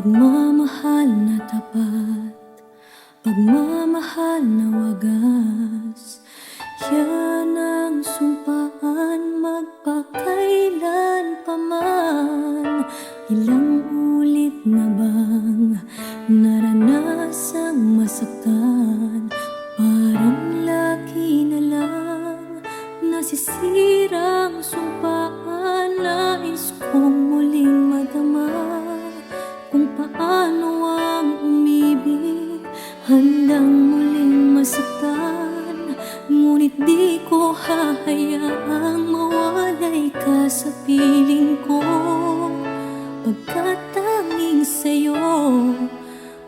Pagmamahal na tapat, pagmamahal na wagas, yan ang sumpaan magpakailan pa man. Ilang ulit na bang naranasang masaktan? Parang lagi na lang nasisirang sumpaan. Nais kong muling madama kung paano ang umibig, handang muling masaktan. Ngunit di ko hahayaang mawalay ka sa piling ko, pagkat tanging sa'yo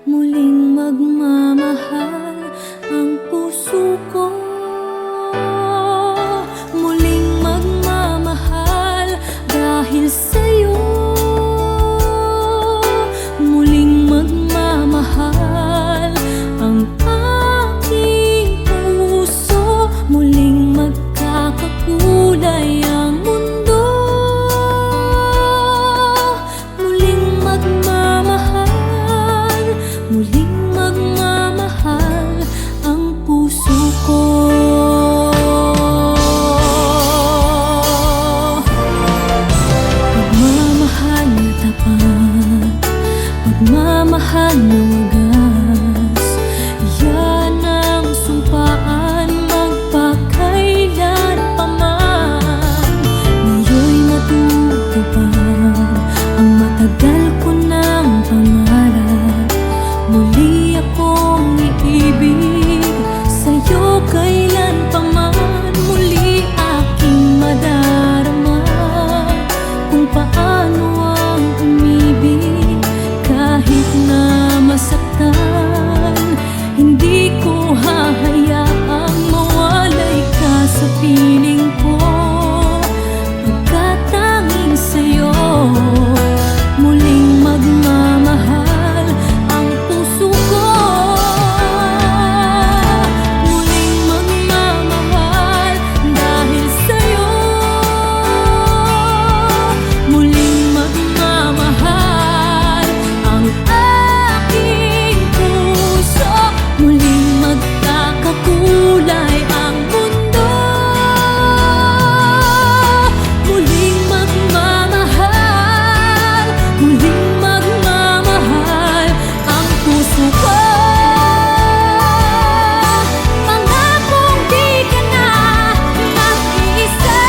muling magmamahal ang puso ko. Muling magmamahal dahil sa'yo, muling magmamahal ang aking puso. Muling magkakakulay ang mundo, muling magmamahal, muling magmamahal ang puso ko. Pagmamahal na tapat, pagmamahal na wagas, yan ang sumpaan magpakailan pa man. Ngayon'y matutupad ang matagal ko ng pangarap. Muli akong iibig sa'yo kailan pa man. Muli aking madarama kung paano ang umibig kahit na masaktan. Hindi ko hahayaang mawalay ka sa piling ko, pagkat tanging sa'yo muling magmamahal ang puso ko. Muling magmamahal dahil sa'yo, muling magmamahal ang aking puso. Muling magkakakulay ang mundo, muling magmamahal, muling magmamahal ang puso ko. Pangakong di ka na mag-iisa,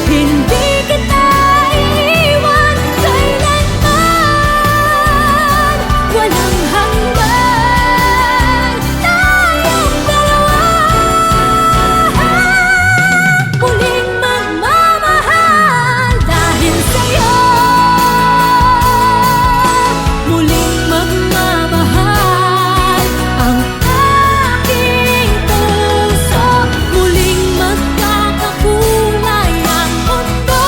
hindi kita iiwan kailanman. Walang hanggan, tayong dalawa. Muling magmamahal dahil sa'yo, muling magmamahal ang aking puso. Muling magkakakulay ang mundo,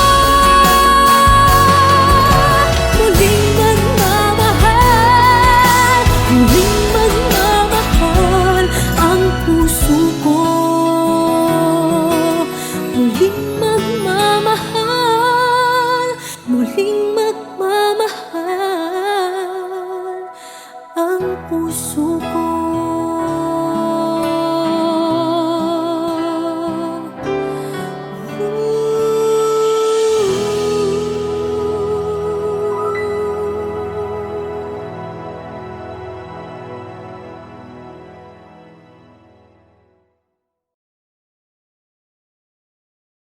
muling magmamahal, muling magmamahal ang puso ko. Muling magmamahal, muling magmamahal ang puso ko.